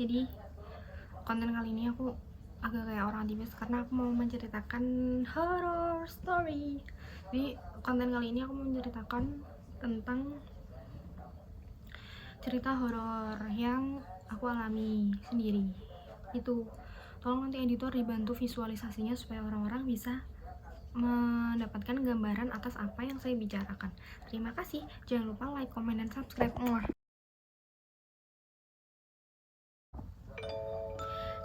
Jadi konten kali ini aku agak kayak orang aktivis karena aku mau menceritakan horror story. Jadi konten kali ini aku mau menceritakan tentang cerita horor yang aku alami sendiri. Itu tolong nanti editor dibantu visualisasinya supaya orang-orang bisa mendapatkan gambaran atas apa yang saya bicarakan. Terima kasih. Jangan lupa like, comment, dan subscribe.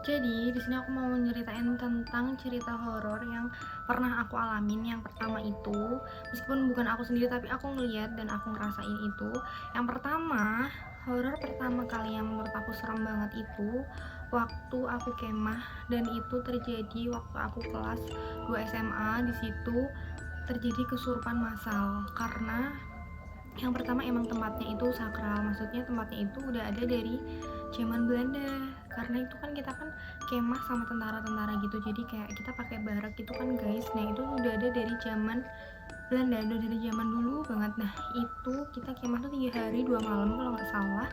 Jadi di sini aku mau nyeritain tentang cerita horor yang pernah aku alamin. Yang pertama itu, meskipun bukan aku sendiri tapi aku ngeliat dan aku ngerasain itu. Yang pertama, horor pertama kali yang menurut aku serem banget itu waktu aku kemah, dan itu terjadi waktu aku kelas 2 SMA. Di situ terjadi kesurupan massal karena yang pertama emang tempatnya itu sakral, maksudnya tempatnya itu udah ada dari zaman Belanda. Karena itu kan kita kan kemah sama tentara-tentara gitu, jadi kayak kita pakai barak gitu kan guys. Nah itu udah ada dari zaman Belanda, udah dari zaman dulu banget. Nah itu kita kemah tuh 3 hari 2 malam kalau nggak salah.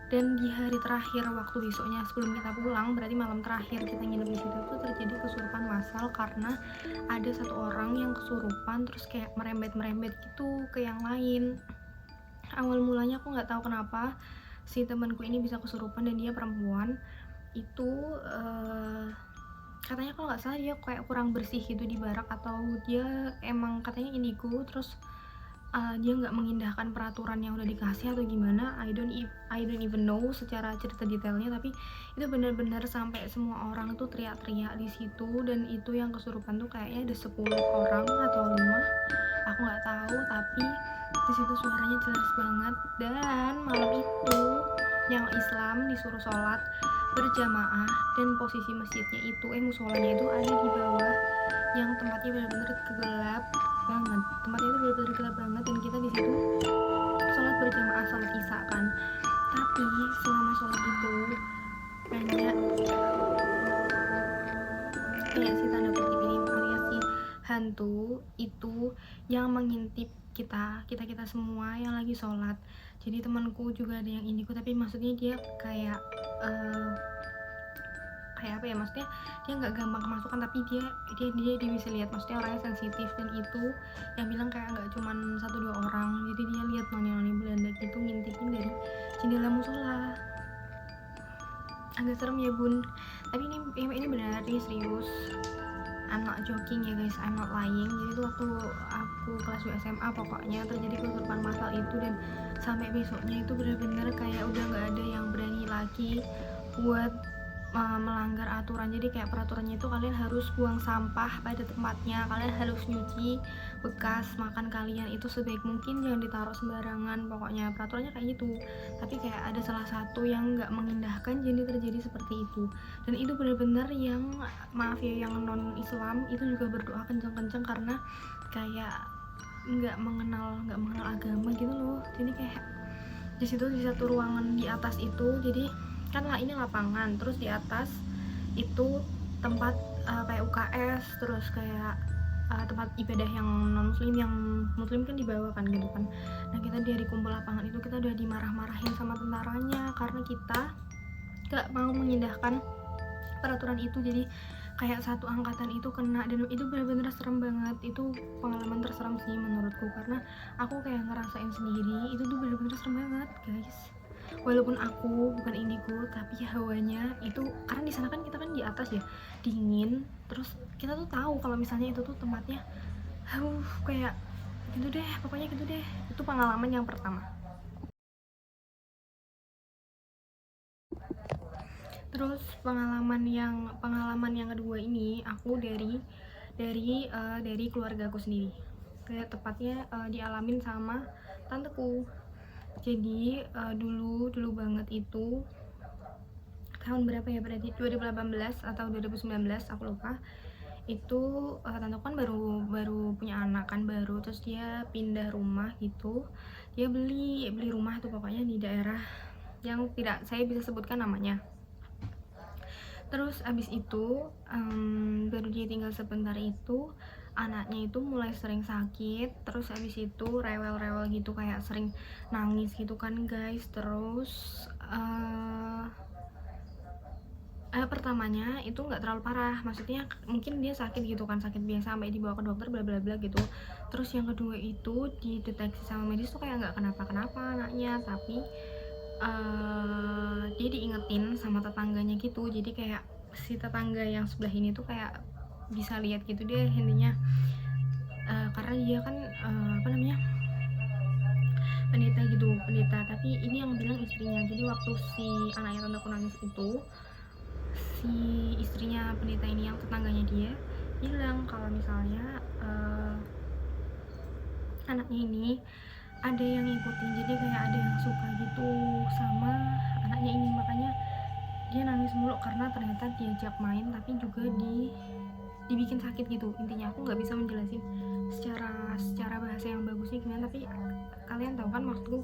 Dan di hari terakhir waktu besoknya sebelum kita pulang, berarti malam terakhir kita nginep di situ tuh terjadi kesurupan massal karena ada satu orang yang kesurupan terus kayak merembet gitu ke yang lain. Awal mulanya aku nggak tahu kenapa si temanku ini bisa kesurupan dan dia perempuan. Itu katanya kalau nggak salah dia kayak kurang bersih gitu di barak, atau dia emang katanya indigo, terus dia nggak mengindahkan peraturan yang udah dikasih atau gimana. I don't even know secara cerita detailnya, tapi itu benar-benar sampai semua orang tuh teriak-teriak di situ. Dan itu yang kesurupan tuh kayaknya ada 10 orang atau 5, aku nggak tahu, tapi di situ suaranya jelas banget. Dan malam itu yang Islam disuruh sholat berjamaah, dan posisi masjidnya itu musolanya itu ada di bawah, yang tempatnya benar-benar gelap banget. Tempatnya itu benar-benar gelap banget, dan kita di situ sholat berjamaah, sholat isya kan. Tapi selama sholat itu banyak si tanda kutip ini alias si hantu itu yang mengintip kita semua yang lagi sholat. Jadi temanku juga ada yang indigo, tapi maksudnya dia kayak kayak apa ya, maksudnya dia nggak gampang kemasukan, tapi dia bisa lihat, maksudnya orangnya sensitif. Dan itu yang bilang kayak nggak cuman 1-2 orang, jadi dia lihat noni Belanda gitu ngintipin dari jendela musola. Agak serem ya bun, tapi ini benar, ini serius, I'm not joking ya guys, I'm not lying. Jadi itu waktu aku kelas 2 SMA pokoknya terjadi kesurupan massal itu, dan sampai besoknya itu benar-benar kayak udah nggak ada yang berani lagi buat melanggar aturan. Jadi kayak peraturannya itu kalian harus buang sampah pada tempatnya, kalian harus nyuci bekas makan kalian itu sebaik mungkin, jangan ditaruh sembarangan. Pokoknya peraturannya kayak gitu. Tapi kayak ada salah satu yang nggak mengindahkan, jadi terjadi seperti itu. Dan itu benar-benar yang, maaf ya, yang non Islam itu juga berdoa kenceng-kenceng karena kayak nggak mengenal agama gitu loh. Jadi kayak di situ di satu ruangan di atas itu, jadi kan lah ini lapangan, terus di atas itu tempat kayak UKS, terus kayak tempat ibadah yang non muslim, yang muslim kan di bawah kan gitu kan. Nah kita dari kumpul lapangan itu kita udah dimarah-marahin sama tentaranya karena kita gak mau mengindahkan peraturan itu. Jadi kayak satu angkatan itu kena, dan itu benar-benar serem banget. Itu pengalaman terseram sih menurutku, karena aku kayak ngerasain sendiri, itu tuh benar-benar serem banget guys. Walaupun aku bukan indigo, tapi hawanya itu, karena di sana kan kita kan di atas ya, dingin, terus kita tuh tahu kalau misalnya itu tuh tempatnya kayak gitu deh, pokoknya gitu deh. Itu pengalaman yang pertama. Terus pengalaman yang kedua ini aku dari keluarga aku sendiri, kayak tepatnya dialamin sama tanteku. Jadi dulu banget itu tahun berapa ya, berarti 2018 atau 2019 aku lupa. Itu tanteku kan baru punya anak kan, baru, terus dia pindah rumah gitu. Dia beli rumah tuh pokoknya di daerah yang tidak saya bisa sebutkan namanya. Terus abis itu baru dia tinggal sebentar itu anaknya itu mulai sering sakit, terus abis itu rewel-rewel gitu, kayak sering nangis gitu kan guys. Terus Pertamanya itu nggak terlalu parah, maksudnya mungkin dia sakit gitu kan, sakit biasa sampai dibawa ke dokter bla bla bla gitu. Terus yang kedua itu dideteksi sama medis tuh kayak nggak kenapa-kenapa anaknya, tapi dia diingetin sama tetangganya gitu, jadi kayak si tetangga yang sebelah ini tuh kayak bisa lihat gitu deh intinya. Karena dia kan apa namanya, pendeta gitu, pendeta, tapi ini yang bilang istrinya. Jadi waktu si anaknya tanteku nangis itu, si istrinya pendeta ini yang tetangganya dia bilang kalau misalnya anaknya ini ada yang ngikutin, jadi kayak ada yang suka gitu sama anaknya ini, makanya dia nangis mulu karena ternyata diajak main tapi juga dibikin sakit gitu. Intinya aku nggak bisa menjelasin secara bahasa yang bagusnya gimana, tapi kalian tahu kan maksudku.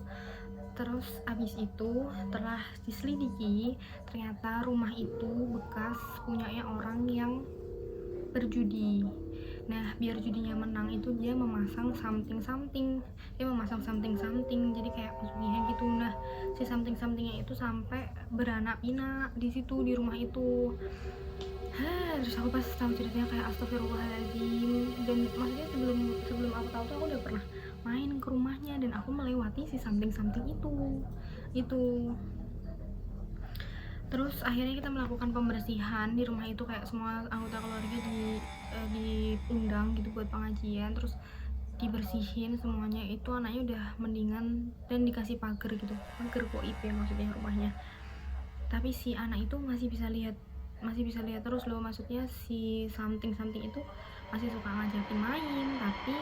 Terus abis itu setelah diselidiki ternyata rumah itu bekas punyanya orang yang berjudi. Nah biar judinya menang itu dia memasang something, jadi kayak pesugihan gitu. Nah si somethingnya itu sampai beranak pinak di situ, di rumah itu. Terus aku pas tahu ceritanya kayak astagfirullahaladzim. Dan maksudnya sebelum aku tahu tuh aku udah pernah main ke rumahnya dan aku melewati si something itu. Terus akhirnya kita melakukan pembersihan di rumah itu, kayak semua anggota keluarga diundang gitu buat pengajian, terus dibersihin semuanya. Itu anaknya udah mendingan dan dikasih pagar gitu, pagar goib ya maksudnya rumahnya. Tapi si anak itu masih bisa lihat terus loh, maksudnya si something itu masih suka ngajakin main, tapi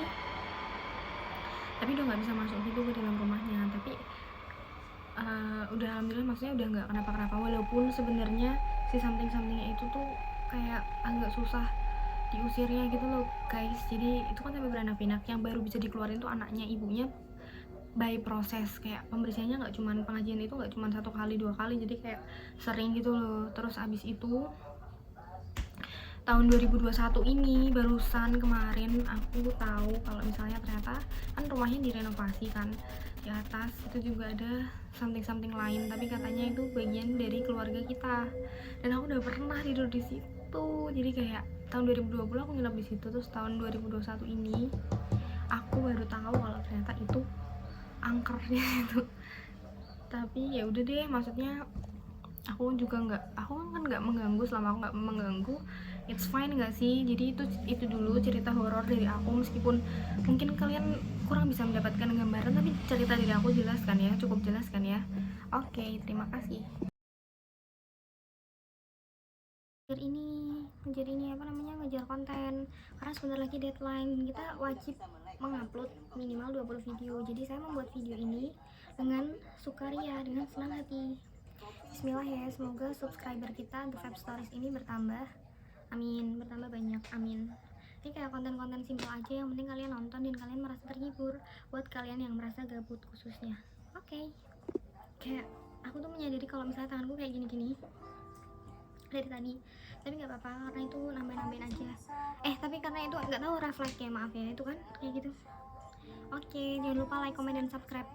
udah nggak bisa masuk gitu ke dalam rumahnya. Tapi udah alhamdulillah, maksudnya udah nggak kenapa-kenapa, walaupun sebenarnya si somethingnya itu tuh kayak agak susah diusirnya gitu loh guys. Jadi itu kan sampai beranak pinak, yang baru bisa dikeluarin tuh anaknya, ibunya by proses, kayak pembersihannya nggak cuman pengajian itu nggak cuman 1 kali 2 kali, jadi kayak sering gitu loh. Terus abis itu tahun 2021 ini barusan kemarin aku tahu kalau misalnya ternyata kan rumahnya direnovasi kan, di atas itu juga ada something lain, tapi katanya itu bagian dari keluarga kita. Dan aku udah pernah tidur di situ, jadi kayak tahun 2020 aku nginep di situ, terus tahun 2021 ini aku baru tahu kalau ternyata itu angkernya itu. Tapi ya udah deh, maksudnya aku kan nggak mengganggu, selama aku nggak mengganggu it's fine nggak sih. Jadi itu dulu cerita horor dari aku, meskipun mungkin kalian kurang bisa mendapatkan gambaran, tapi cerita dari aku jelas kan ya, cukup jelas kan ya. Oke, terima kasih. Ngejar ini apa namanya, ngejar konten, karena sebentar lagi deadline, kita wajib mengupload minimal 20 video. Jadi saya membuat video ini dengan sukaria, dengan senang hati. Bismillah ya, semoga subscriber kita The Vibe Stories ini bertambah, amin, bertambah banyak, amin. Ini kayak konten-konten simpel aja, yang penting kalian nonton dan kalian merasa terhibur, buat kalian yang merasa gabut khususnya. Oke. Kayak aku tuh menyadari kalau misalnya tanganku kayak gini-gini dari tadi, tapi nggak apa-apa karena itu nambahin aja. Tapi karena itu nggak tahu refleks ya, maaf ya, itu kan kayak gitu. Oke, jangan lupa like, comment, dan subscribe.